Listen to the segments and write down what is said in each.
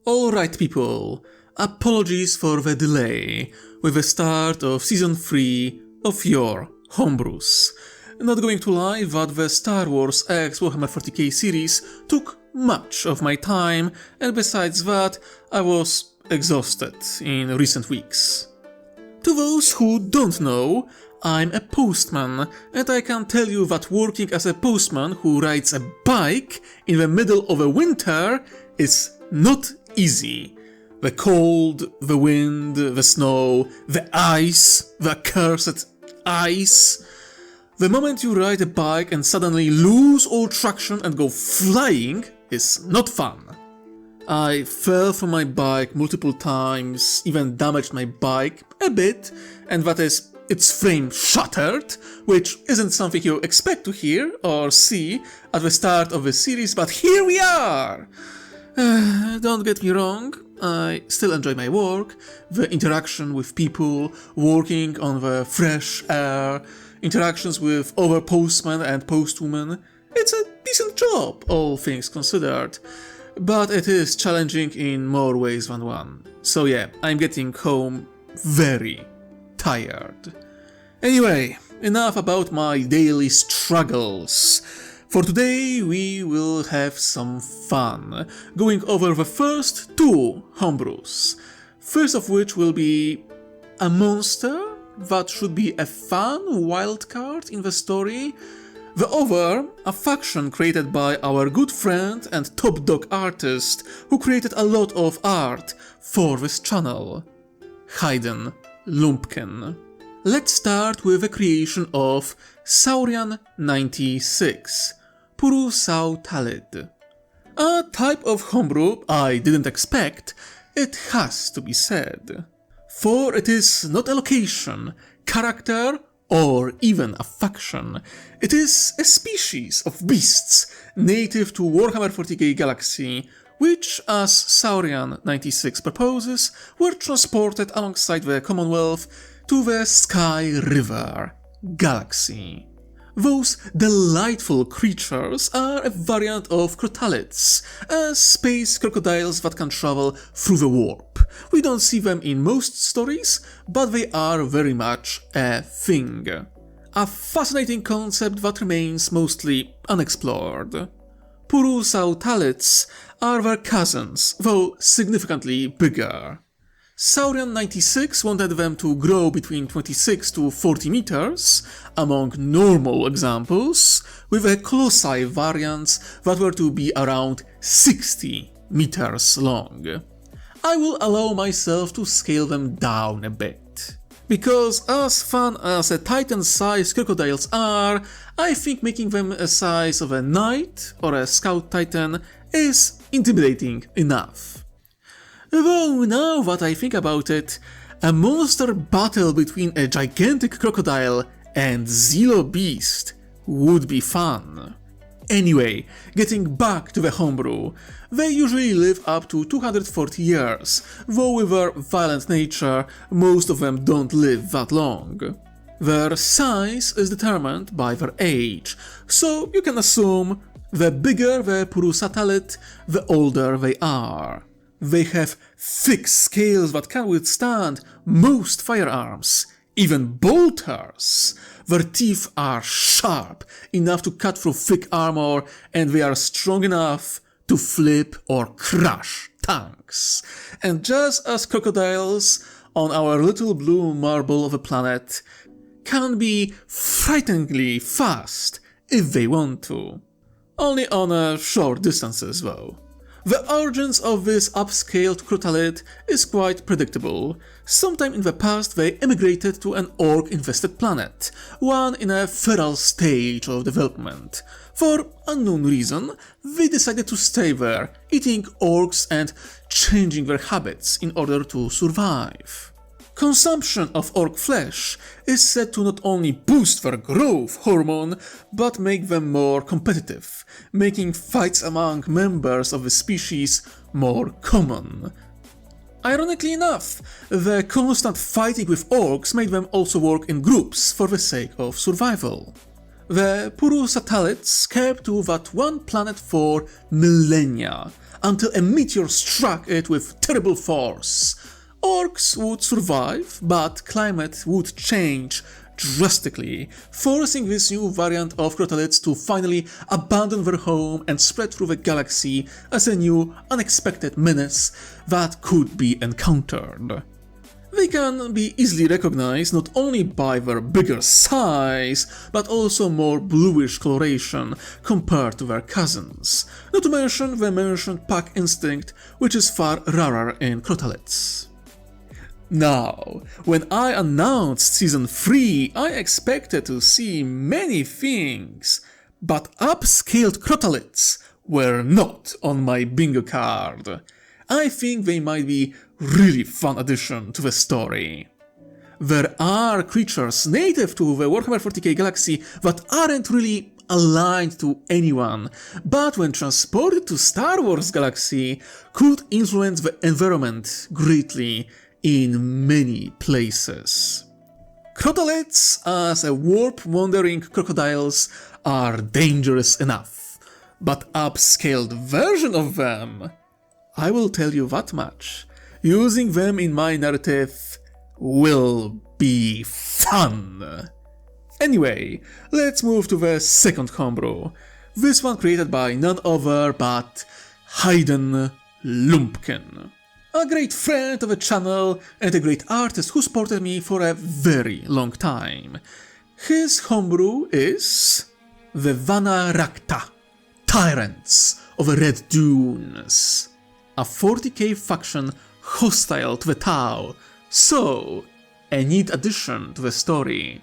Alright people, apologies for the delay with the start of Season 3 of your Homebrews. Not going to lie that the Star Wars X Warhammer 40k series took much of my time, and besides that, I was exhausted in recent weeks. To those who don't know, I'm a postman, and I can tell you that working as a postman who rides a bike in the middle of a winter is not easy. The cold, the wind, the snow, the ice, the cursed ice. The moment you ride a bike and suddenly lose all traction and go flying is not fun. I fell from my bike multiple times, even damaged my bike a bit, and that is, its frame shattered, which isn't something you expect to hear or see at the start of the series, but here we are! Don't get me wrong, I still enjoy my work, the interaction with people, working on the fresh air, interactions with other postmen and postwomen. It's a decent job, all things considered, but it is challenging in more ways than one. So yeah, I'm getting home very tired. Anyway, enough about my daily struggles. For today we will have some fun, going over the first two homebrews. First of which will be a monster that should be a fun wildcard in the story. The other, a faction created by our good friend and top dog artist who created a lot of art for this channel, Hayden Lumpkin. Let's start with the creation of Saurian 96. Puru Sao Talid. A type of homebrew I didn't expect, it has to be said. For it is not a location, character, or even a faction. It is a species of beasts native to Warhammer 40k Galaxy, which, as Saurian 96 proposes, were transported alongside the Commonwealth to the Sky River Galaxy. Those delightful creatures are a variant of crotalids, space crocodiles that can travel through the warp. We don't see them in most stories, but they are very much a thing. A fascinating concept that remains mostly unexplored. Puru Sao Talids are their cousins, though significantly bigger. Saurian 96 wanted them to grow between 26 to 40 meters, among normal examples, with the colossi variants that were to be around 60 meters long. I will allow myself to scale them down a bit. Because as fun as the titan-sized crocodiles are, I think making them a size of a knight or a scout titan is intimidating enough. Though now that I think about it, a monster battle between a gigantic crocodile and Zillo beast would be fun. Anyway, getting back to the homebrew, they usually live up to 240 years, though with their violent nature, most of them don't live that long. Their size is determined by their age, so you can assume the bigger the Puru Sao Talid, the older they are. They have thick scales that can withstand most firearms, even bolters. Their teeth are sharp enough to cut through thick armor, and they are strong enough to flip or crush tanks. And just as crocodiles on our little blue marble of a planet can be frighteningly fast if they want to. Only on short distances though. The origins of this upscaled crotalid is quite predictable. Sometime in the past they emigrated to an orc-infested planet, one in a feral stage of development. For unknown reason, they decided to stay there, eating orcs and changing their habits in order to survive. Consumption of orc flesh is said to not only boost their growth hormone, but make them more competitive, making fights among members of the species more common. Ironically enough, the constant fighting with orcs made them also work in groups for the sake of survival. The Puru Sao Talids kept to that one planet for millennia, until a meteor struck it with terrible force. Orcs would survive, but climate would change drastically, forcing this new variant of crotalids to finally abandon their home and spread through the galaxy as a new, unexpected menace that could be encountered. They can be easily recognized not only by their bigger size, but also more bluish coloration compared to their cousins, not to mention the mentioned pack instinct, which is far rarer in crotalids. Now, when I announced Season 3, I expected to see many things, but upscaled crotalids were not on my bingo card. I think they might be really fun addition to the story. There are creatures native to the Warhammer 40k galaxy that aren't really aligned to anyone, but when transported to Star Wars galaxy could influence the environment greatly in many places. Crotalids as a warp-wandering crocodiles are dangerous enough, but upscaled version of them, I will tell you that much, using them in my narrative will be fun. Anyway, let's move to the second homebrew, this one created by none other but Hayden Lumpkin. A great friend of the channel and a great artist who supported me for a very long time. His homebrew is the Vanaraka, Tyrants of the Red Dunes, a 40k faction hostile to the Tau, so a neat addition to the story.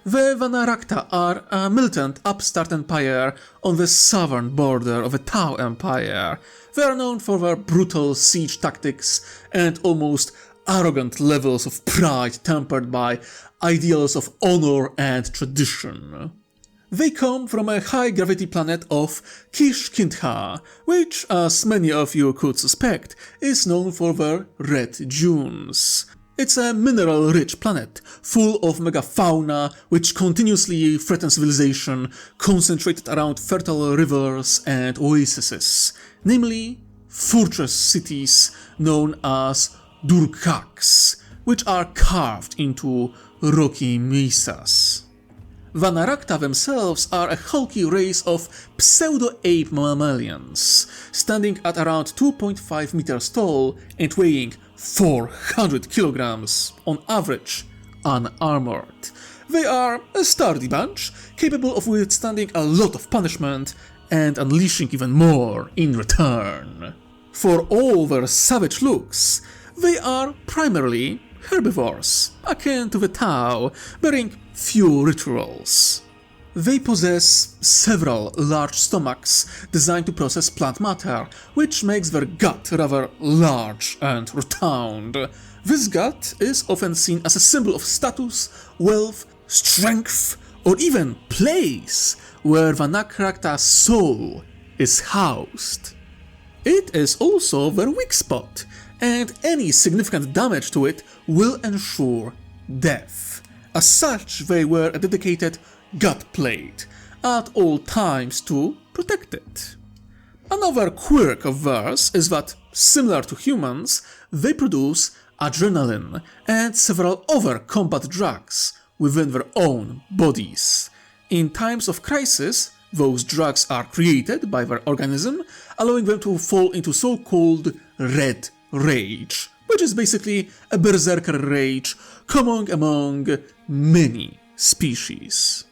The Vanaraka are a militant upstart empire on the southern border of the Tau Empire. They are known for their brutal siege tactics and almost arrogant levels of pride tempered by ideals of honor and tradition. They come from a high-gravity planet of Kishkintha, which, as many of you could suspect, is known for their red dunes. It's a mineral-rich planet, full of megafauna which continuously threatens civilization, concentrated around fertile rivers and oases, namely fortress cities known as Durkaks, which are carved into rocky mesas. Vanaraka themselves are a hulky race of pseudo-ape mammalians, standing at around 2.5 meters tall and weighing 400 kilograms on average, unarmored. They are a sturdy bunch, capable of withstanding a lot of punishment and unleashing even more in return. For all their savage looks, they are primarily herbivores, akin to the Tau, bearing few rituals. They possess several large stomachs designed to process plant matter, which makes their gut rather large and rotund. This gut is often seen as a symbol of status, wealth, strength, or even place where Vanaraka's soul is housed. It is also their weak spot, and any significant damage to it will ensure death. As such, they wear a dedicated gut plate at all times to protect it. Another quirk of theirs is that, similar to humans, they produce adrenaline and several other combat drugs within their own bodies. In times of crisis, those drugs are created by their organism, allowing them to fall into so-called red rage, which is basically a berserker rage common among many species.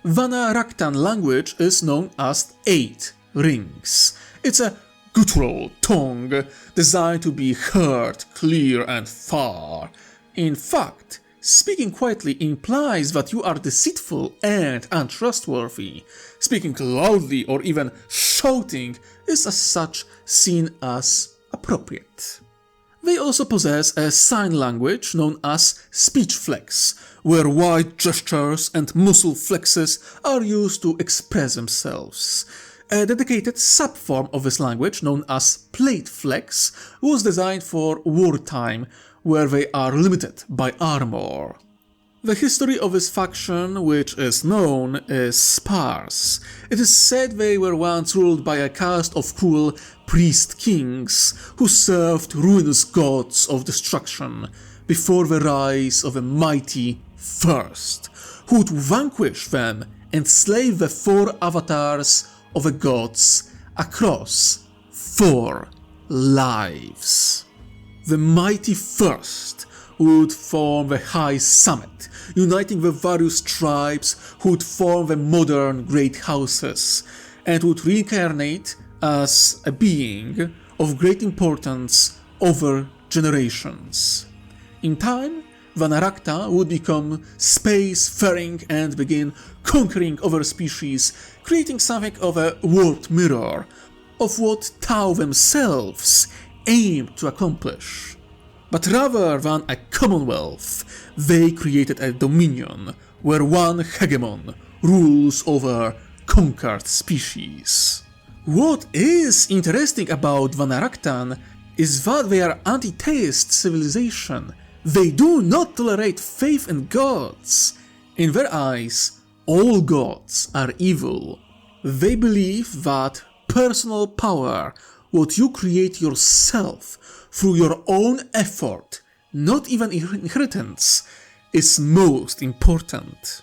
Vanarakan language is known as 8 rings. It's a guttural tongue designed to be heard clear and far. In fact, speaking quietly implies that you are deceitful and untrustworthy. Speaking loudly or even shouting is as such seen as appropriate. They also possess a sign language known as speech flex, where wide gestures and muscle flexes are used to express themselves. A dedicated subform of this language, known as plate flex, was designed for wartime, where they are limited by armor. The history of this faction, which is known, is sparse. It is said they were once ruled by a caste of cruel priest kings who served ruinous gods of destruction before the rise of a mighty first, who would vanquish them and slay the 4 avatars of the gods across 4 lives. The mighty first would form the high summit, uniting the various tribes who would form the modern great houses, and would reincarnate as a being of great importance over generations. In time, Vanaraka would become space-faring and begin conquering other species, creating something of a world mirror of what Tau themselves aimed to accomplish. But rather than a commonwealth, they created a dominion where one hegemon rules over conquered species. What is interesting about Vanaraka is that they are anti-theist civilization. They do not tolerate faith in gods. In their eyes, all gods are evil. They believe that personal power, what you create yourself through your own effort, not even inheritance, is most important.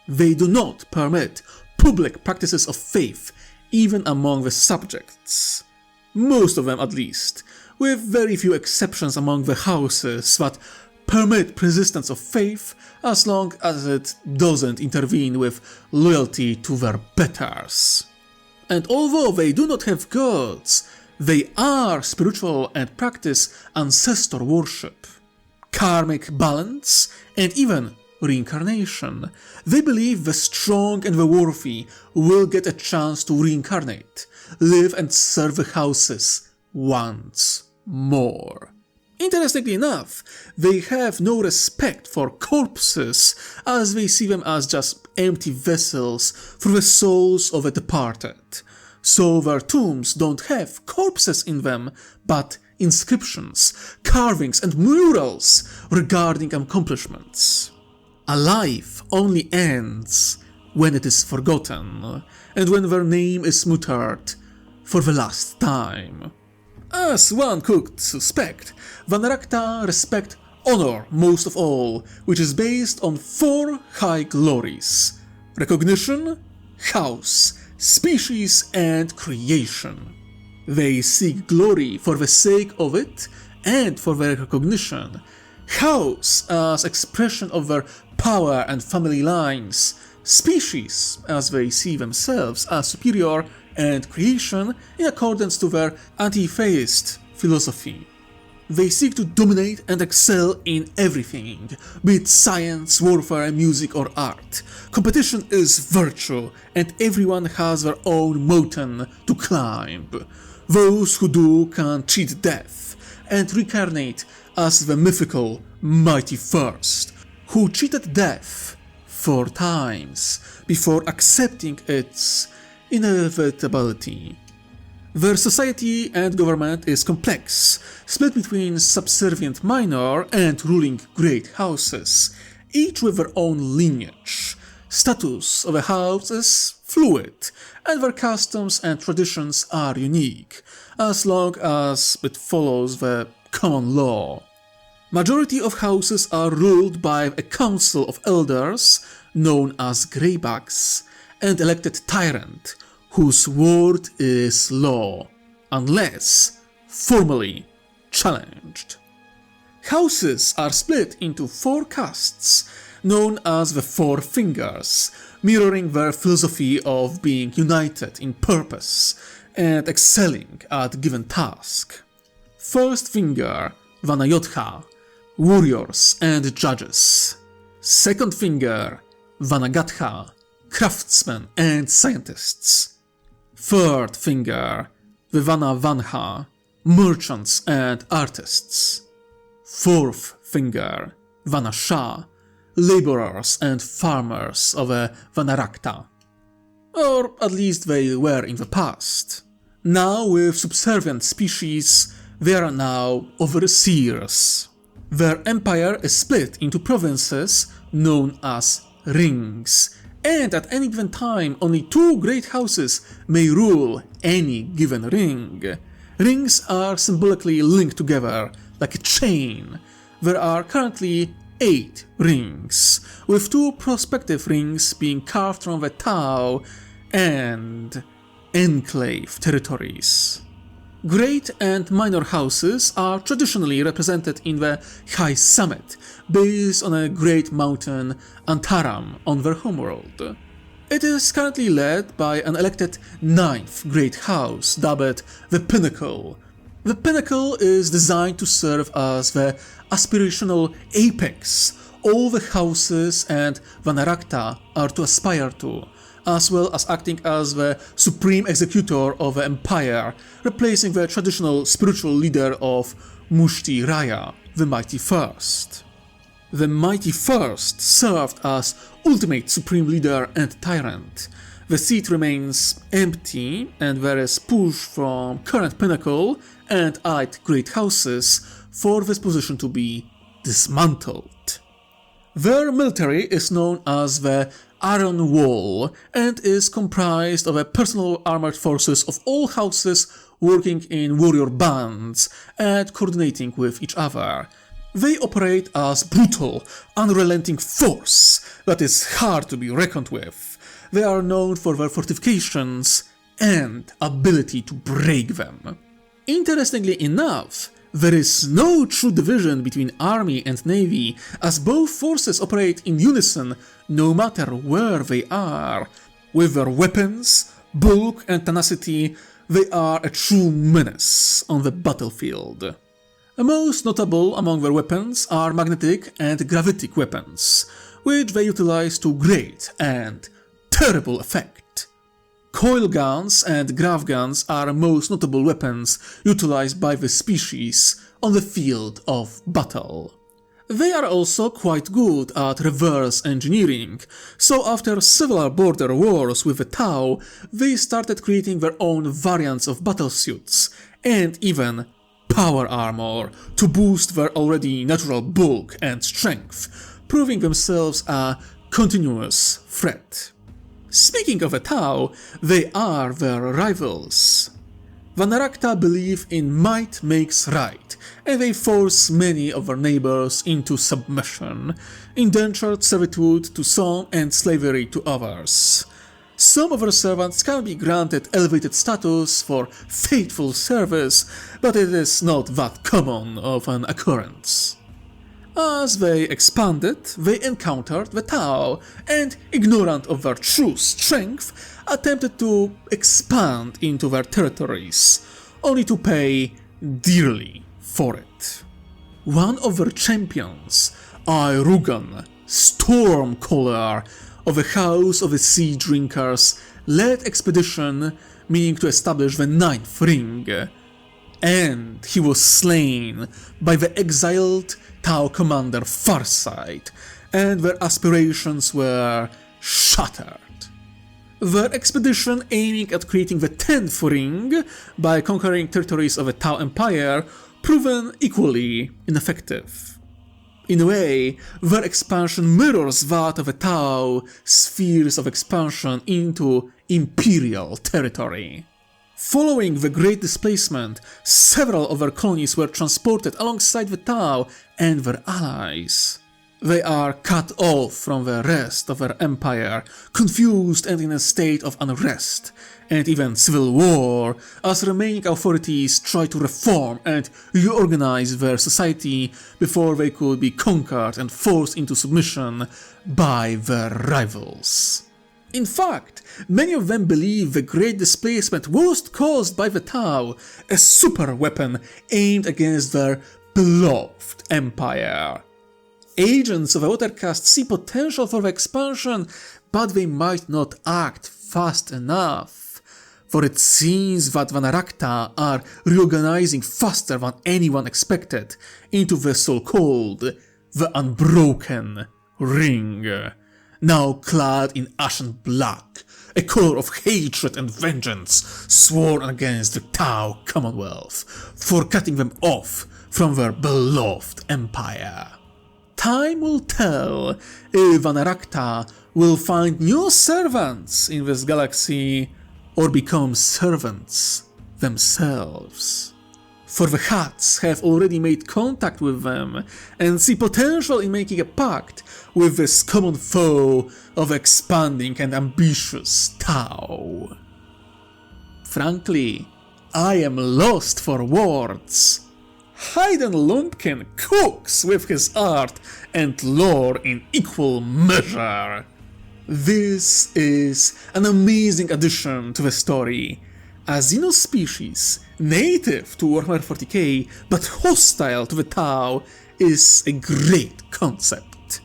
They do not permit public practices of faith even among the subjects. Most of them at least, with very few exceptions among the houses that permit persistence of faith as long as it doesn't intervene with loyalty to their betters. And although they do not have gods, they are spiritual and practice ancestor worship, karmic balance, and even reincarnation. They believe the strong and the worthy will get a chance to reincarnate, live and serve the houses once more. Interestingly enough, they have no respect for corpses, as they see them as just empty vessels for the souls of the departed. So their tombs don't have corpses in them, but inscriptions, carvings and murals regarding accomplishments. A life only ends when it is forgotten, and when their name is muttered for the last time. As one could suspect, Vanaraka respect honor most of all, which is based on 4 high glories: recognition, house, species, and creation. They seek glory for the sake of it and for their recognition, house as expression of their power and family lines, species as they see themselves as superior, and creation in accordance to their anti-theist philosophy. They seek to dominate and excel in everything, be it science, warfare, music, or art. Competition is virtue, and everyone has their own mountain to climb. Those who do can cheat death and reincarnate as the mythical mighty first, who cheated death 4 times before accepting its inevitability. Their society and government is complex, split between subservient minor and ruling great houses, each with their own lineage. Status of a house is fluid, and their customs and traditions are unique, as long as it follows the common law. Majority of houses are ruled by a council of elders, known as greybacks, and elected tyrant, whose word is law, unless formally challenged. Houses are split into 4 castes, known as the 4 fingers, mirroring their philosophy of being united in purpose and excelling at given task. First finger, Vanayodha, warriors and judges. Second finger, Vanagadha, craftsmen and scientists. Third finger, Vivanavanha, merchants and artists. Fourth finger, Vanasha, laborers and farmers of a Vanaraka. Or at least they were in the past. Now, with subservient species, they are now overseers. Their empire is split into provinces known as rings, and at any given time only 2 great houses may rule any given ring. Rings are symbolically linked together like a chain. There are currently 8 rings, with 2 prospective rings being carved from the Tau and enclave territories. Great and minor houses are traditionally represented in the high summit, based on a great mountain Antaram on their homeworld. It is currently led by an elected 9th great house, dubbed the Pinnacle. The Pinnacle is designed to serve as the aspirational apex all the houses and Vanaraka are to aspire to, as well as acting as the supreme executor of the empire, replacing the traditional spiritual leader of Mushti Raya, the Mighty First. The Mighty First served as ultimate supreme leader and tyrant. The seat remains empty, and there is push from current Pinnacle and allied great houses for this position to be dismantled. Their military is known as the Iron Wall and is comprised of a personal armored forces of all houses working in warrior bands and coordinating with each other. They operate as brutal, unrelenting force that is hard to be reckoned with. They are known for their fortifications and ability to break them. Interestingly enough, there is no true division between army and navy, as both forces operate in unison no matter where they are. With their weapons, bulk and tenacity, they are a true menace on the battlefield. Most notable among their weapons are magnetic and gravitic weapons, which they utilize to great and terrible effect. Coil guns and grav guns are most notable weapons utilized by the species on the field of battle. They are also quite good at reverse engineering, so after several border wars with the Tau, they started creating their own variants of battlesuits, and even power armor to boost their already natural bulk and strength, proving themselves a continuous threat. Speaking of the Tau, they are their rivals. Vanaraka believe in might makes right, and they force many of their neighbors into submission, indentured servitude to some and slavery to others. Some of their servants can be granted elevated status for faithful service, but it is not that common of an occurrence. As they expanded, they encountered the Tau, and, ignorant of their true strength, attempted to expand into their territories, only to pay dearly for it. One of their champions, Airugan, Stormcaller, of the House of the Sea Drinkers, led expedition meaning to establish the 9th ring, and he was slain by the exiled Tau commander Farsight, and their aspirations were shattered. Their expedition aiming at creating the 10th ring by conquering territories of the Tau Empire proven equally ineffective. In a way, their expansion mirrors that of the Tau spheres of expansion into imperial territory. Following the Great Displacement, several of their colonies were transported alongside the Tau and their allies. They are cut off from the rest of their empire, confused and in a state of unrest, and even civil war, as remaining authorities try to reform and reorganize their society before they could be conquered and forced into submission by their rivals. In fact, many of them believe the Great Displacement was caused by the Tau, a super weapon aimed against their beloved empire. Agents of the Watercast see potential for the expansion, but they might not act fast enough, for it seems that Vanaraka are reorganizing faster than anyone expected into the so-called the Unbroken Ring, now clad in ashen black, a color of hatred and vengeance sworn against the Tau Commonwealth for cutting them off from their beloved empire. time will tell if Vanaraka will find new servants in this galaxy or become servants themselves. For the Huts have already made contact with them and see potential in making a pact with this common foe of expanding and ambitious Tau. Frankly, I am lost for words. Hayden Lumpkin cooks with his art and lore in equal measure. This is an amazing addition to the story. A xenospecies native to Warhammer 40k but hostile to the Tau is a great concept.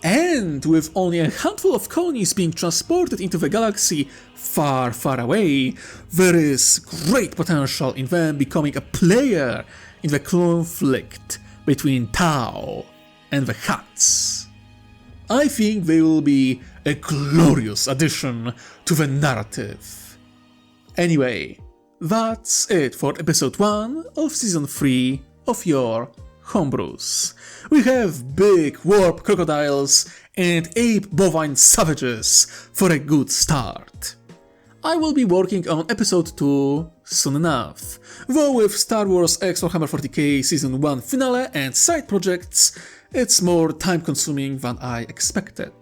And with only a handful of colonies being transported into the galaxy far, far away, there is great potential in them becoming a player in the conflict between Tau and the Huts. I think they will be a glorious addition to the narrative. Anyway, that's it for episode 1 of season 3 of your Homebrews. We have big warp crocodiles and ape bovine savages for a good start. I will be working on episode 2 soon enough, though with Star Wars X Warhammer 40k season 1 finale and side projects, it's more time consuming than I expected.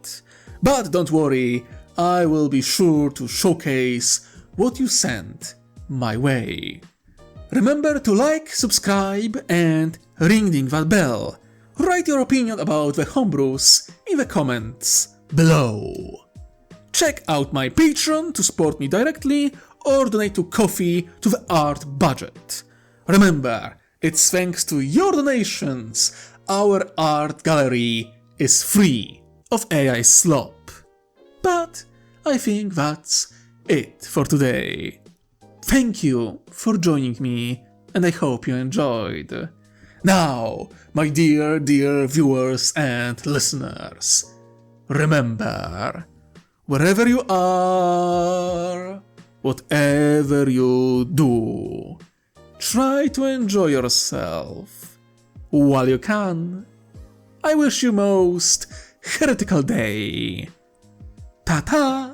But don't worry, I will be sure to showcase what you send my way. Remember to like, subscribe and ring that bell. Write your opinion about the Homebrews in the comments below. Check out my Patreon to support me directly or donate to Ko-fi to the art budget. Remember, it's thanks to your donations our art gallery is free of AI slop. But I think that's it for today. Thank you for joining me and I hope you enjoyed. Now, my dear viewers and listeners, remember, wherever you are, whatever you do, try to enjoy yourself while you can. I wish you most heretical day. Ta-ta!